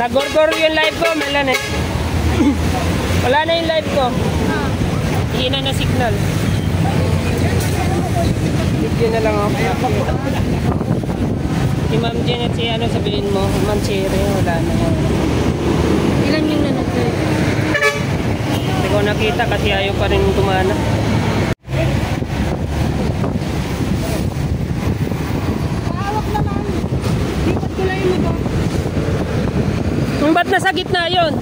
Nagorgor yung live ko, Melan eh. Wala na yung live ko. Hina na signal. Video na lang ako. Si Ma'am Janet, si ano sabihin mo? Ma'am Cherry, wala na yan. Ilan yung nanagay? Hindi ko nakita kasi ayaw pa rin tumana. Mahawak naman. Lipat ko lang yung mga. Ba't nasa gitna yun?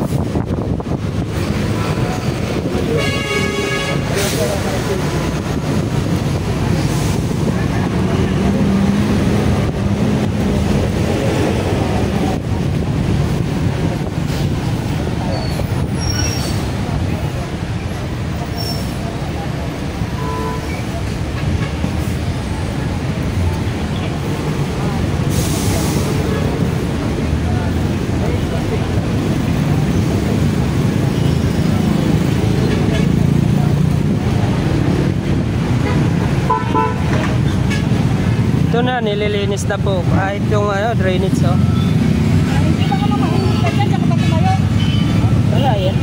Ito na, nililinis na po. Kahit yung ano, drainage, oh. Hindi ba ka mamahingitan dyan? Tsaka ba tumayo? Wala yan.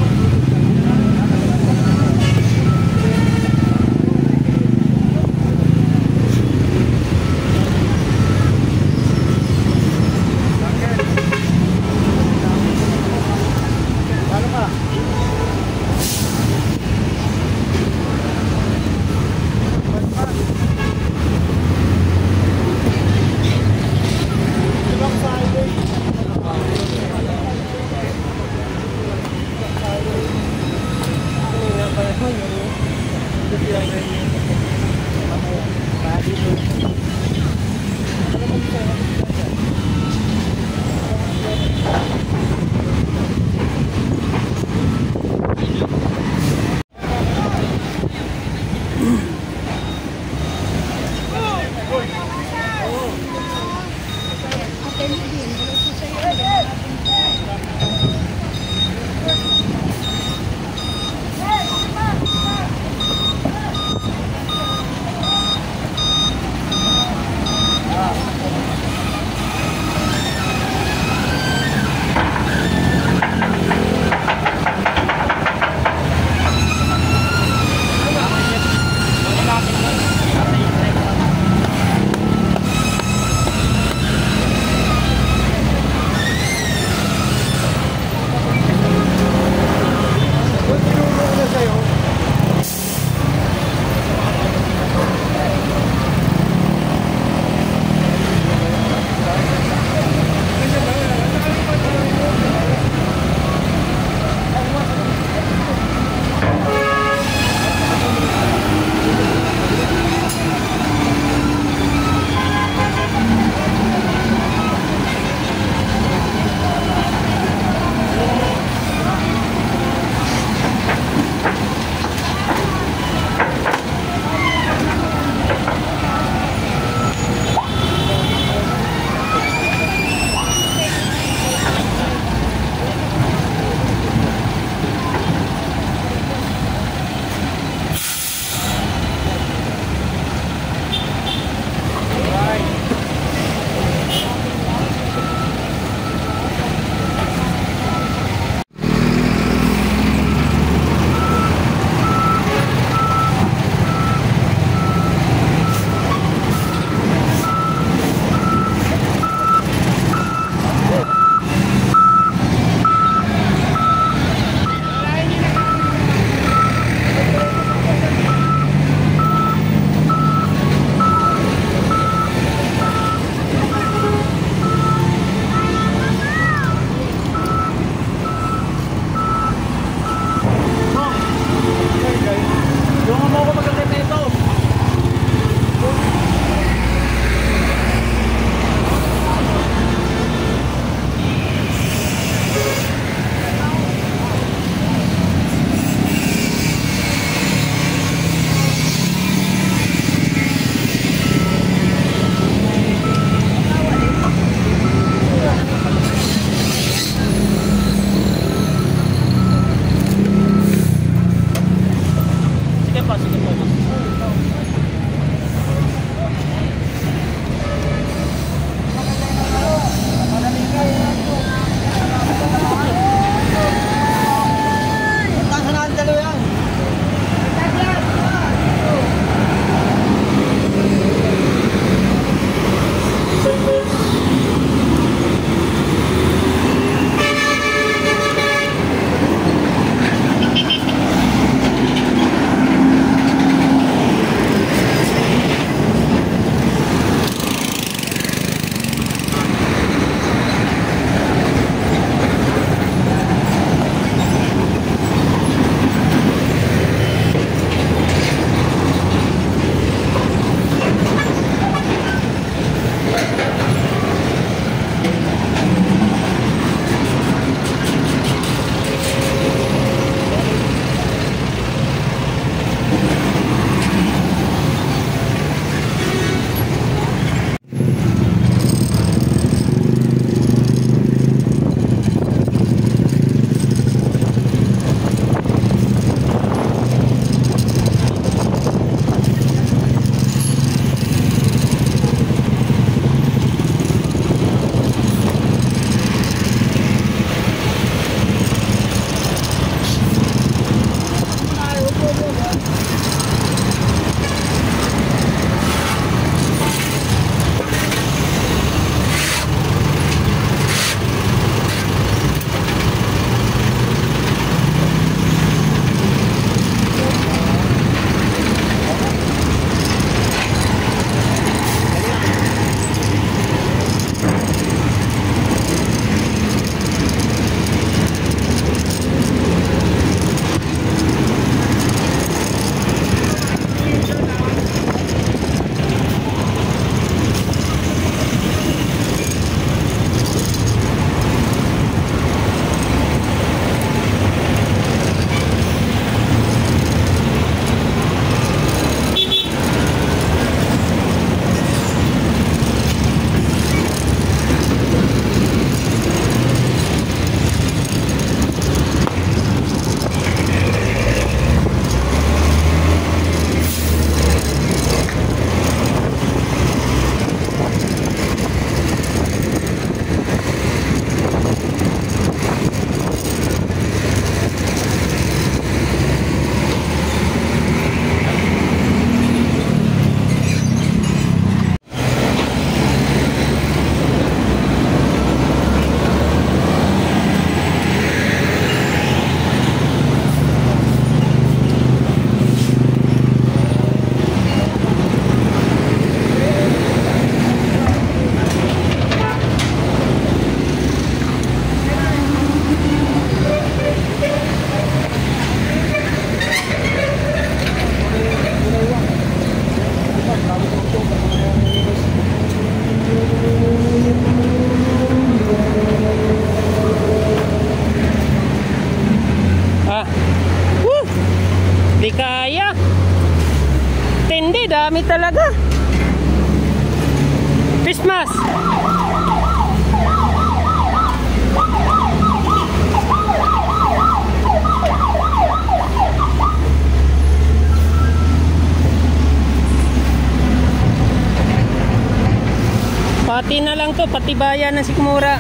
Pati na lang to, pati bayan ng Sikmura.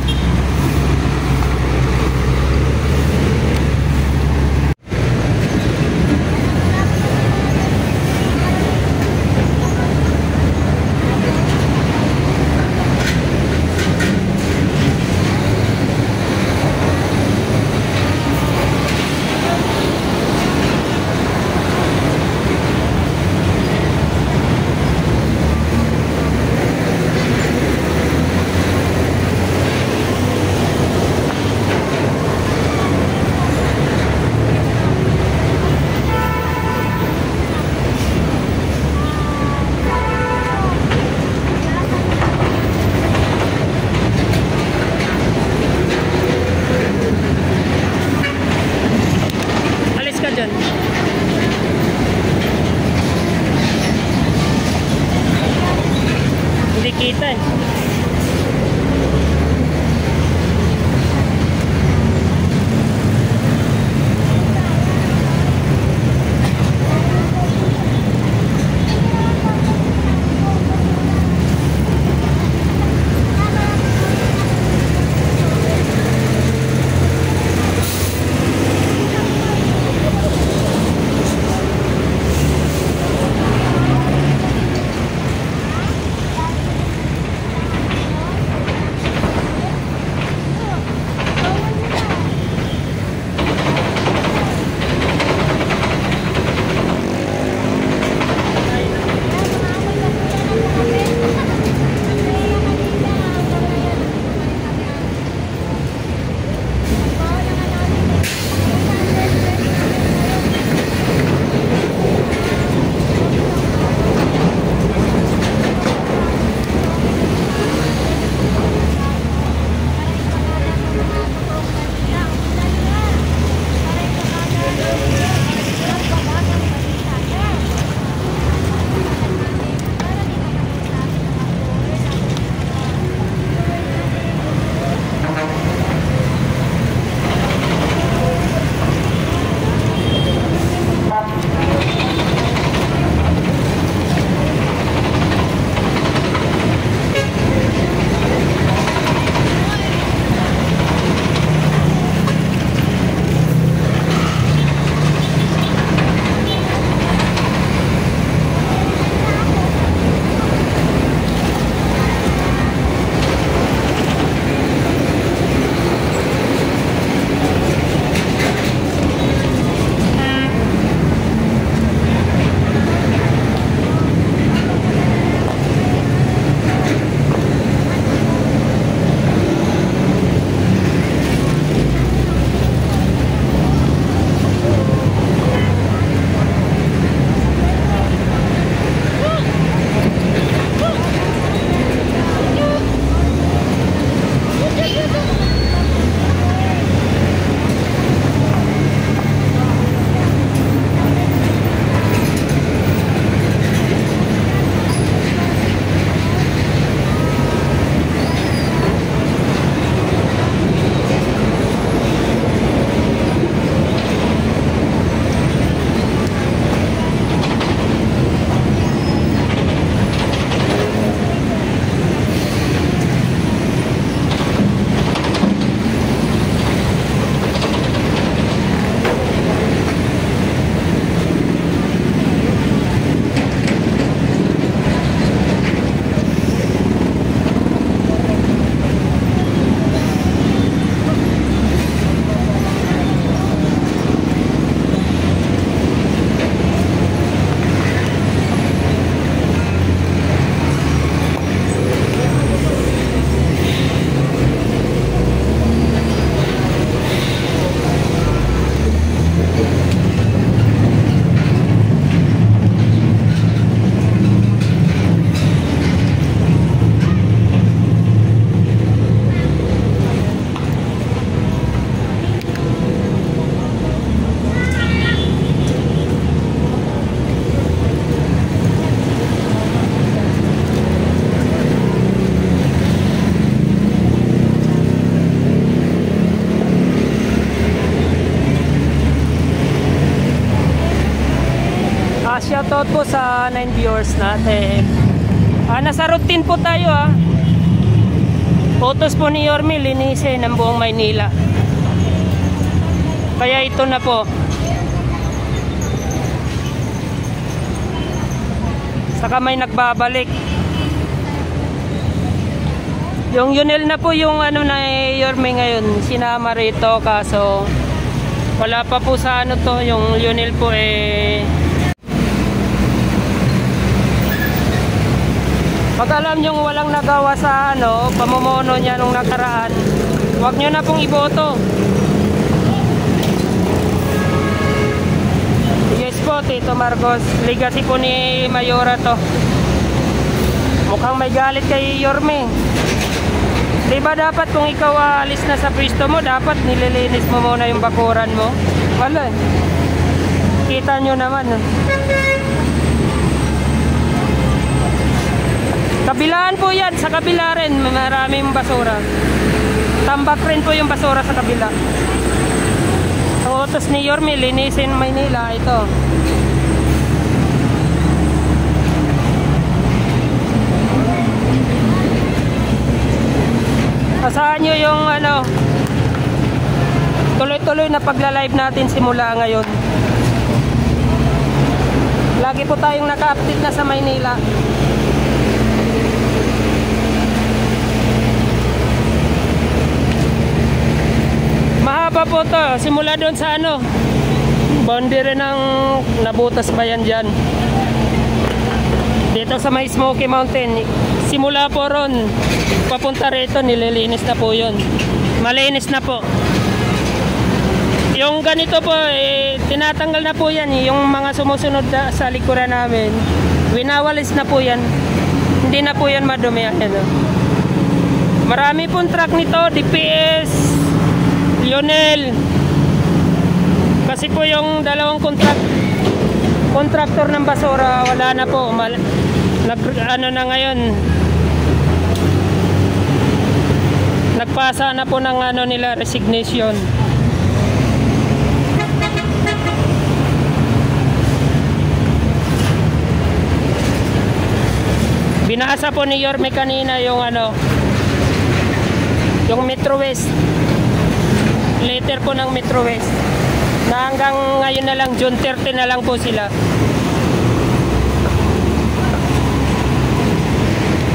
Shoutout po sa 9 viewers natin. Nasa routine po tayo Utos po ni Yorme, linisin ang buong Maynila. Kaya ito na po. Saka may nagbabalik. Yung Yunel na po yung ano na Yorme ngayon, sinama rito kaso wala pa po sa ano to, yung Yunel po pag alam nyo walang nagawa sa ano, pamumuno niya nung nakaraan, huwag nyo na pong iboto. Yes po, Tito Marcos. Legacy po ni Mayora to. Mukhang may galit kay Yorme. Diba dapat kung ikaw alis na sa pwesto mo, dapat nililinis mo muna yung bakuran mo? Wala Kita nyo naman Kabilaan po yan, sa kabila rin maraming basura. Tambak rin po yung basura sa kabila. Ang utos ni Yorme, linisin Maynila, ito. Asahan nyo yung ano, tuloy-tuloy na pagla-live natin simula ngayon. Lagi po tayong naka-update na sa Maynila. Mahaba po to, simula doon sa ano, boundary ng Nabutas ba yan dyan, dito sa may Smoky Mountain. Simula po ron papunta rito, nililinis na po yun, malinis na po. Yung ganito po tinatanggal na po yan yung mga sumusunod sa likuran namin, winawalis na po yan, hindi na po yan madumi. Marami pong truck nito, DPS, Lionel, kasi po yung dalawang kontraktor ng basura wala na po, ano na ngayon, nagpasa na po ng ano nila, resignation. Binasa po ni Yorme kanina yung ano, yung Metro West, letter po ng Metro West, na hanggang ngayon na lang, June 30 na lang po sila.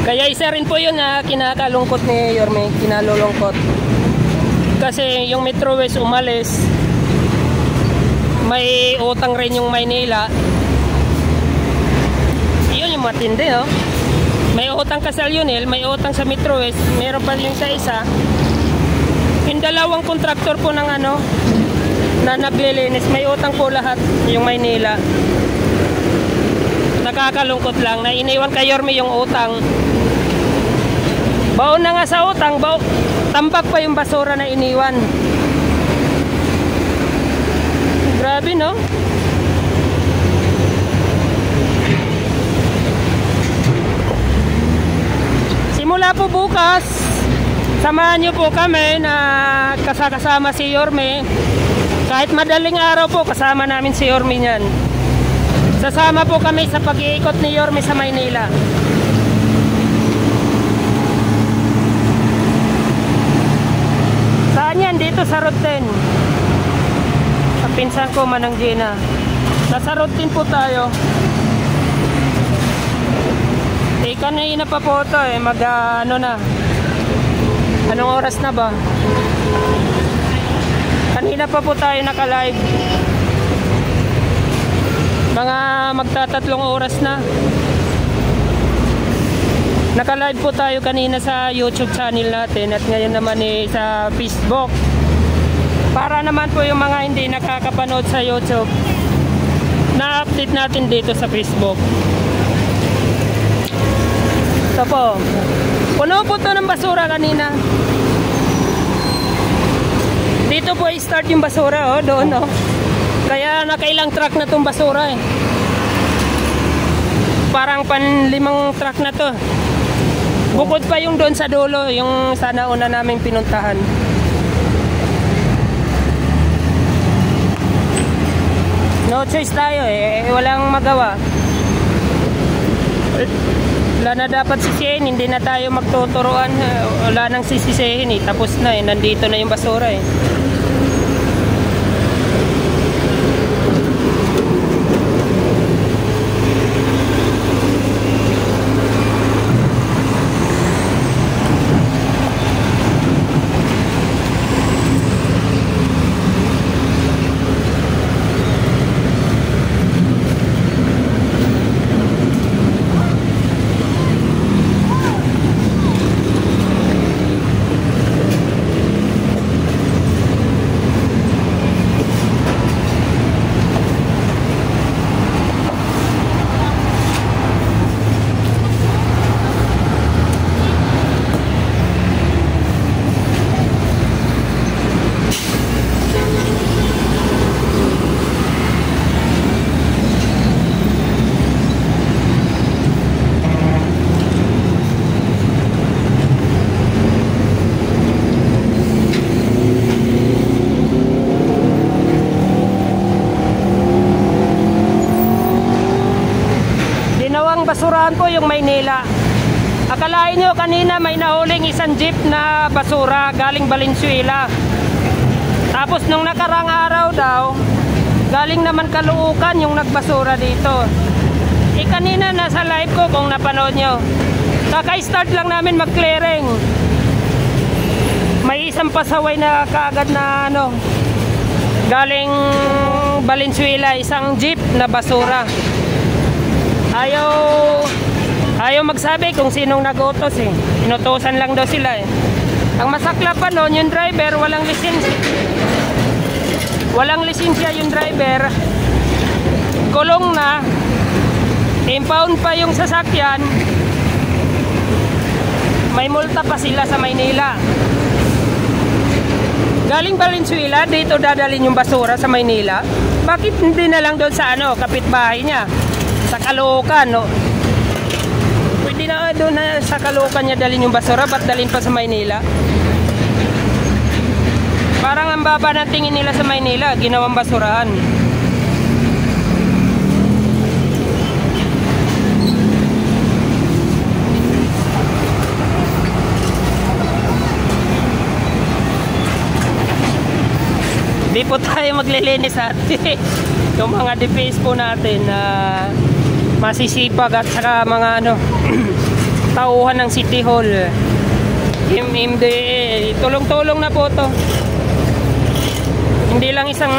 Kaya isa rin po yun na kinakalungkot ni Yorme, kinalulungkot. Kasi yung Metro West umalis, may utang rin yung Maynila. Yun yung matindi, no? May utang ka sa Lionel, may utang sa Metro West, meron pa yung sa isa. Yung dalawang kontraktor po ng ano na naglilinis, may utang po lahat yung Maynila. Nakakalungkot lang na iniwan kay Yorme yung utang. Baon na nga sa utang, tambak pa yung basura na iniwan. Grabe, no? Simula po bukas, samahan nyo po kami na kasama si Yorme. Kahit madaling araw po, kasama namin si Yorme niyan. Sasama po kami sa pag-iikot ni Yorme sa Maynila. Saan yan? Dito sa Route 10. Sa pinsan ko, Manang Gina. Nasa Route 10 po tayo. Kanina pa po ito ano na. Anong oras na ba? Kanina pa po tayo naka-live. Mga magtatatlong oras na. Naka-live po tayo kanina sa YouTube channel natin at ngayon naman sa Facebook. Para naman po yung mga hindi nakakapanood sa YouTube, na-update natin dito sa Facebook. Ito po. Puno po ito ng basura kanina. Dito po i-start yung basura, doon, Kaya nakailang truck na itong basura, Parang pan-5 truck na to. Bukod pa yung doon sa dulo, yung sana una naming pinuntahan. No choice tayo, walang magawa. Wala na dapat sisihin, hindi na tayo magtuturuan. Wala nang sisisihin eh, tapos na eh, nandito na yung basura eh. Basurahan ko yung Maynila. Akalain nyo kanina may nahuling isang jeep na basura galing Valenzuela. Tapos nung nakarang araw daw, galing naman Caloocan yung nagbasura dito. Kanina nasa live ko kung napanood nyo. Kaka-start lang namin mag-clearing. May isang pasaway na kaagad na galing Valenzuela, isang jeep na basura. Ayaw magsabi kung sinong nag-utos eh. Inutosan lang daw sila eh. Ang masakla pa noon, yung driver walang lisensya. Walang lisensya yung driver. Kulong na. Impound pa yung sasakyan. May multa pa sila sa Maynila. Galing Valenzuela, dito dadalhin yung basura sa Maynila. Bakit hindi na lang doon sa kapitbahay niya? Sa Caloocan, no? Pwede na doon na sa Caloocan niya dalhin yung basura, ba't dalhin pa sa Maynila? Parang ang baba ng tingin nila sa Maynila, ginawang basurahan. Di po tayo maglilinis ate. Yung mga defense po natin na masisipag at saka mga tauhan ng City Hall, MMDA, tulong-tulong na po to. Hindi lang isang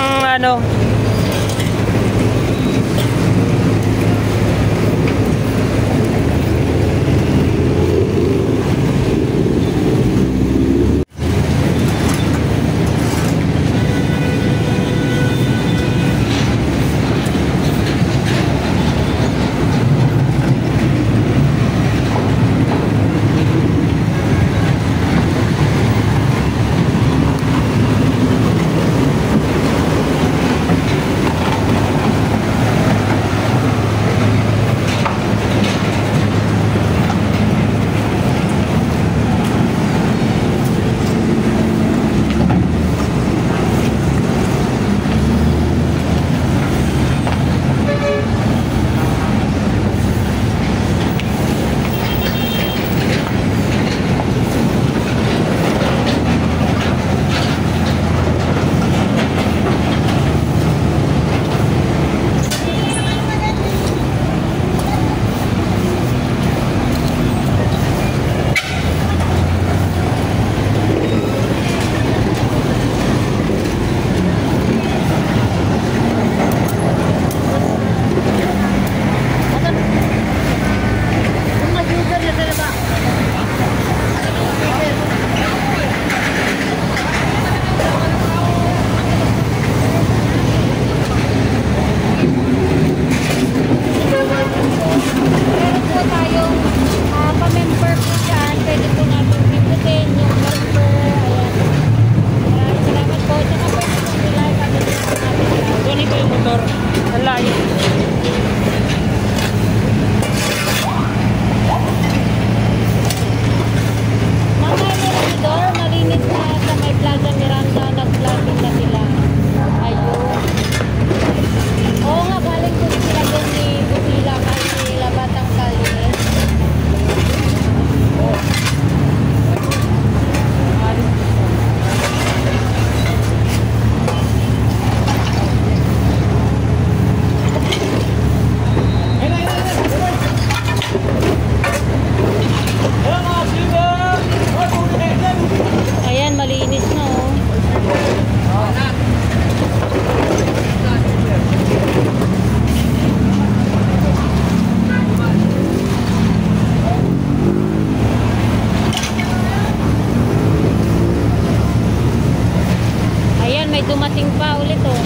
may dumating pa ulit oh.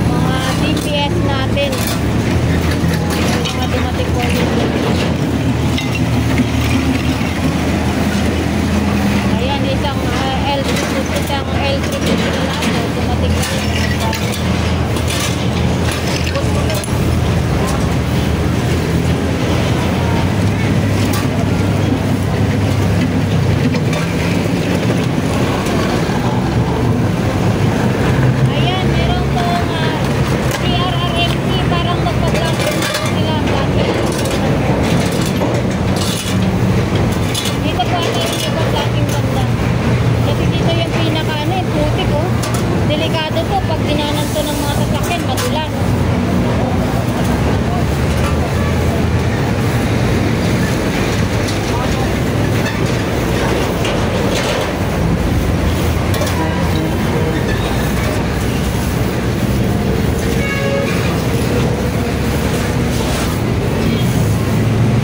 Mga DPS natin. Mga dumating po ulit. Ayan, isang L350 na natin. Dumating na rin. Ayan, meron pong CRRMC, parang magpa-flashing na sila dito po ano yung magpa-flashing banda. Kasi dito yung pinaka putik oh. Delikado to pag dinanan to ng mga sasakyan, madulas.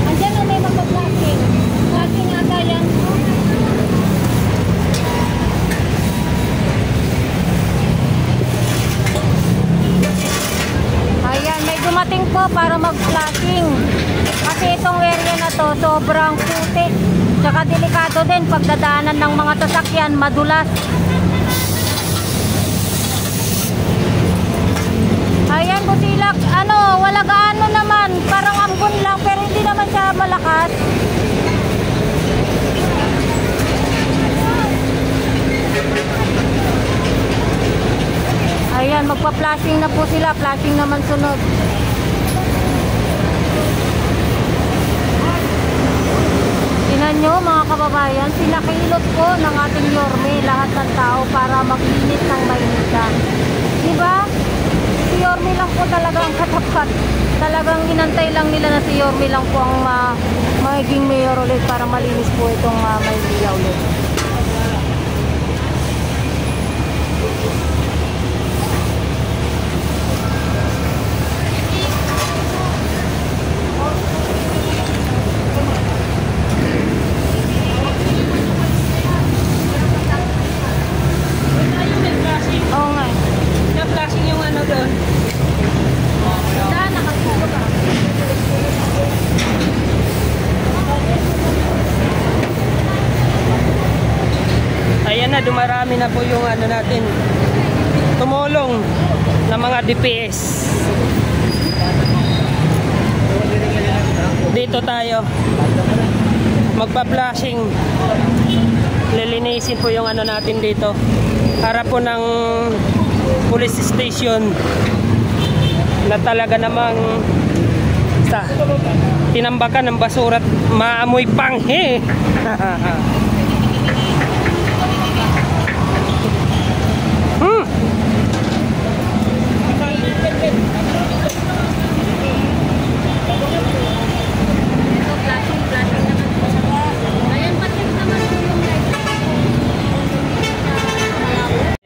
Andyan na may magpa-flashing. Flashing ata yan. Ayan, may dumating po para mag-flashing. Kasi itong area na to, sobrang putik. Tsaka delikado din pagdadaanan ng mga sasakyan, madulas. Ayan, Busilak, wala gaano naman. Parang ambon lang, pero hindi naman siya malakas. Ayan, magpa-flashing na po sila. Flashing naman sunod. Tingnan nyo mga kababayan, pinakilot po ng ating Yorme lahat ng tao para mag-init ng Maynila. Diba? Si Yorme lang po talaga ang katapat. Talagang inantay lang nila na si Yorme lang po ang magiging mayor ulit para malinis po itong Maynila ulit. Oo nga. Na-flashing yung ano doon. Saan? Nakasulo ka? Ayan na, dumarami na po yung ano natin. Tumulong ng mga DPS. Dito tayo. Magpa-flashing. Lilinisin po yung ano natin dito. Harap po ng police station na talaga namang tinambakan ng basura at maamoy panghe.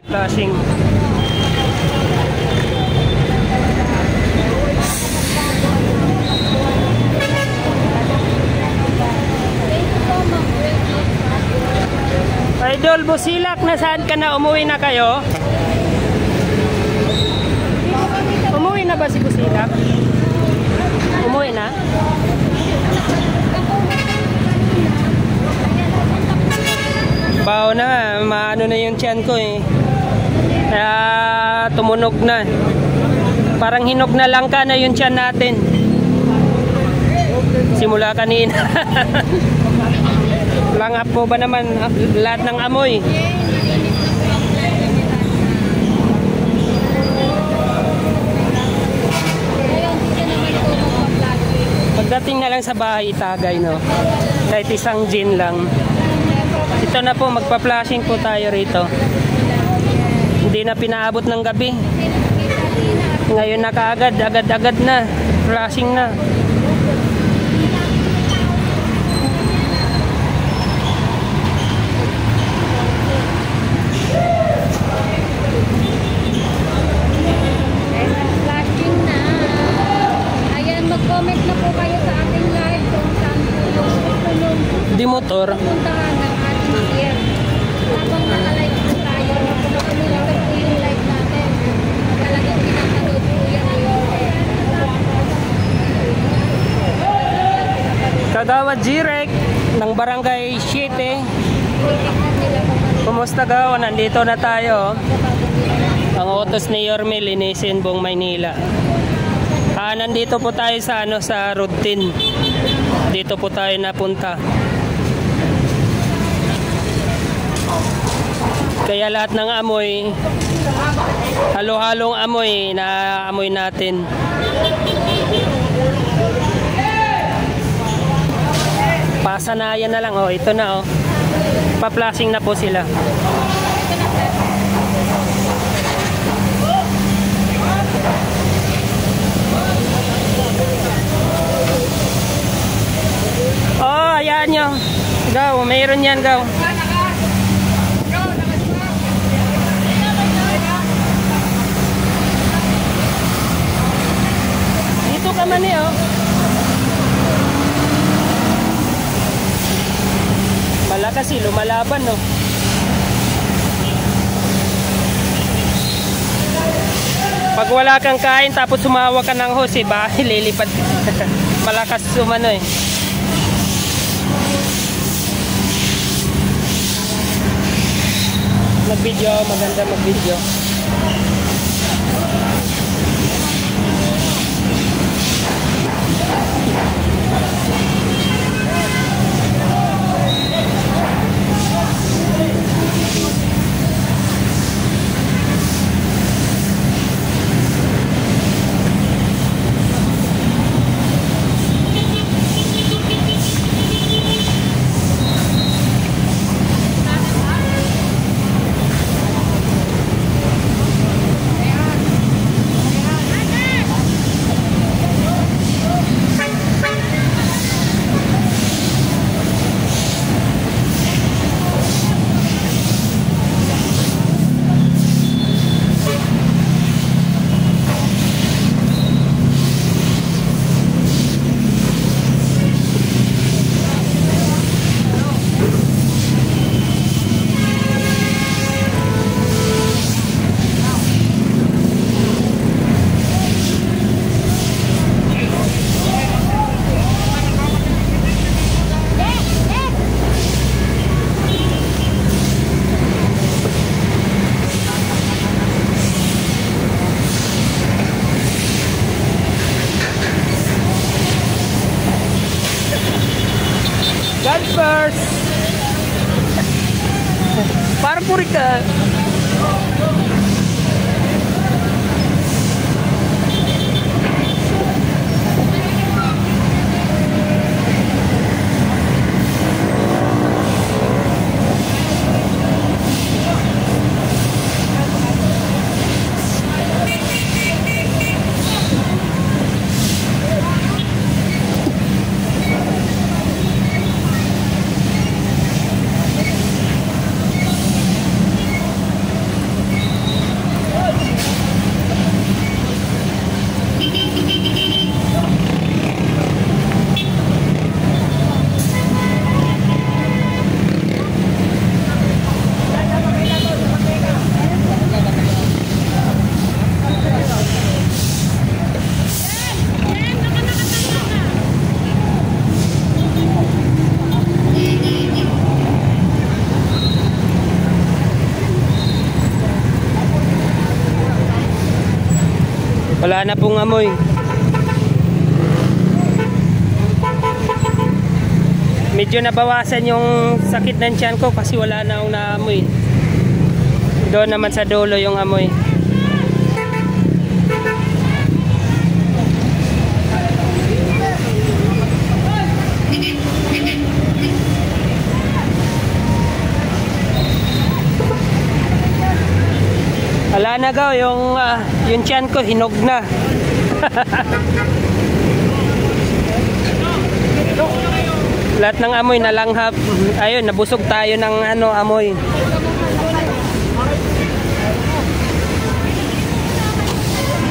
Flashing. Idol Busilak, nasaan ka na? Umuwi na kayo? Umuwi na ba si Busilak? Umuwi na? Bao na, maano na yung tiyan ko eh. Kaya tumunog na. Parang hinog na lang ka na yung tiyan natin. Simula kanina. Langap mo ba naman lahat ng amoy? Pagdating na lang sa bahay, itagay no. Kahit isang gin lang. Ito na po, magpa-flashing po tayo rito. Hindi na pinaabot ng gabi. Ngayon na kaagad, agad-agad na. Flashing na. Flashing na. Ayan, mag-comment na po kayo sa ating live kung saan po yung gusto nyo Di motor. puntahan ng ating year. Habang nakalive po tayo, kung ano po yung Kagawad Jirek ng Barangay 7. Kumusta gaw? Nandito na tayo. Ang utos ni Yorme, linisin buong Maynila. Nandito po tayo sa sa routine. Dito po tayo napunta. Kaya lahat ng amoy, halo-halong amoy na amoy natin. Pasanayan na lang. Oh, ito na oh. Pa-flashing na po sila. Oh, ayan nyo. Gaw, mayroon yan gaw. Dito ka man eh oh. Malakas eh, lumalaban no. Pag wala kang kain tapos sumawa ka ng hose, ba lilipad. Malakas sumano eh. Mag-video, maganda mag-video. God first. Para puri ka. Wala na pong amoy. Medyo nabawasan yung sakit ng tiyan ko kasi wala na akong naamoy. Doon naman sa dulo yung amoy. Wala na gaw, yung tiyan ko hinog na. Lahat ng amoy nalanghap. Ayun, nabusog tayo ng amoy.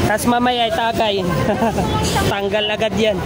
Tas mamaya ay tagay. Tanggal agad yan.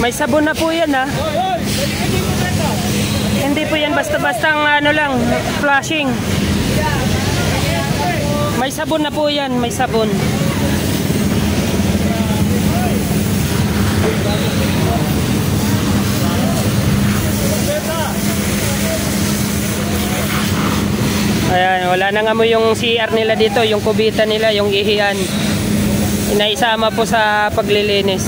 May sabon na po yan, ha. Hindi po yan basta-basta ang ano lang, flashing. May sabon na po yan, may sabon. Ayan, wala nang amoy yung CR nila dito, yung kubita nila, yung ihian. Inaisama po sa paglilinis.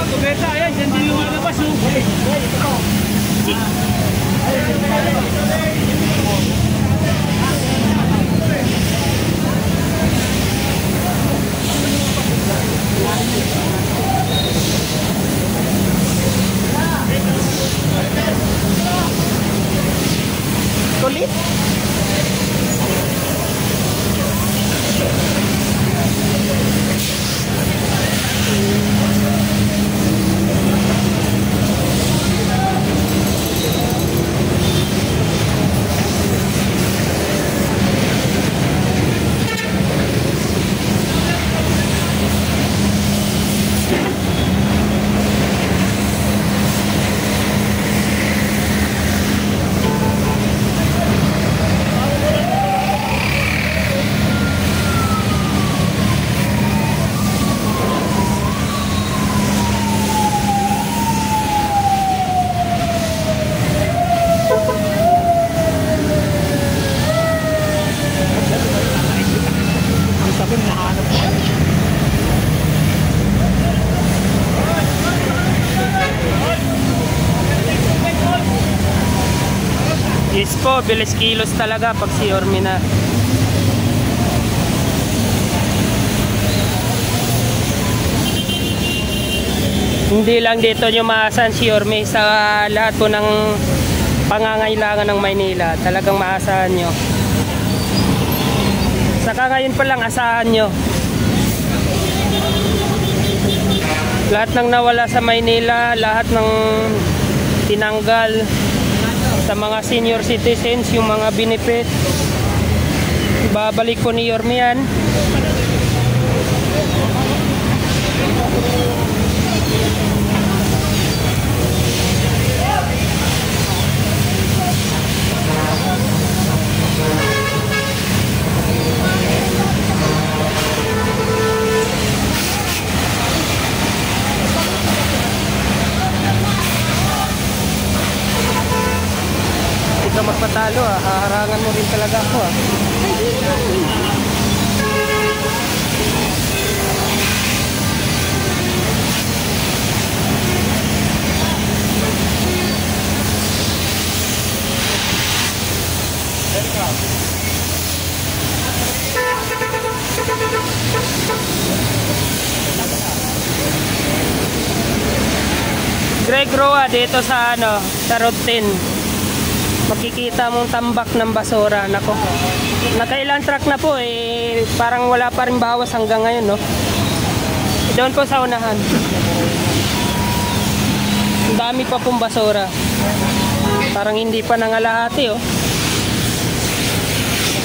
Kubeta, ayan, dyan din yung labas. Kulit. Yes po, bilis kilos talaga pag si Yorme na. Hindi lang dito nyo maasahan si Yorme, sa lahat po ng pangangailangan ng Maynila. Talagang maasahan nyo. Saka ngayon pa lang asahan nyo. Lahat ng nawala sa Maynila, lahat ng tinanggal sa mga senior citizens, yung mga benefit, babalik po ni Yorme yan. Ka magpatalo, haharangan mo rin talaga ako. Greg Roa dito sa sa routine. Makikita mong tambak ng basura. Nako, nakailang truck na po parang wala pa rin bawas hanggang ngayon, no? Doon po sa unahan, ang dami pa pong basura, parang hindi pa nangalahati, oh.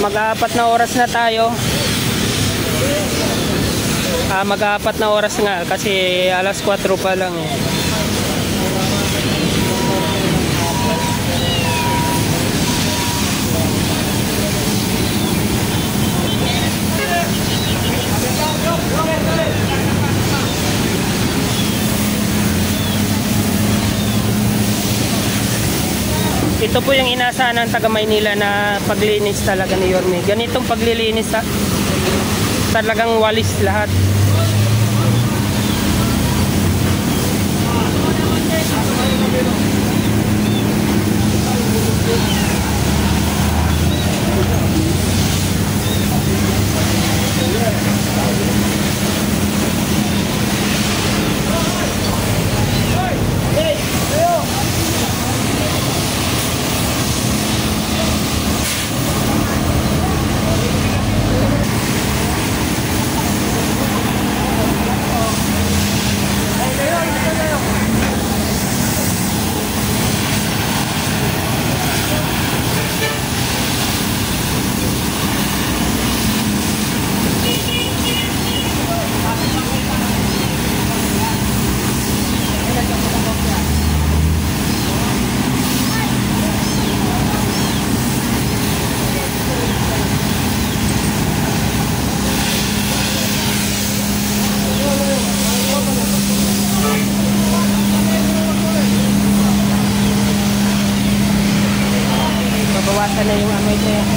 Mag-apat na oras na tayo. Mag-apat na oras nga kasi alas 4 pa lang, eh. Ito po yung inaasahan ng taga Maynila na paglinis talaga ni Yorme. Ganitong paglilinis, talagang walis lahat. Sana yung amoy ko yan.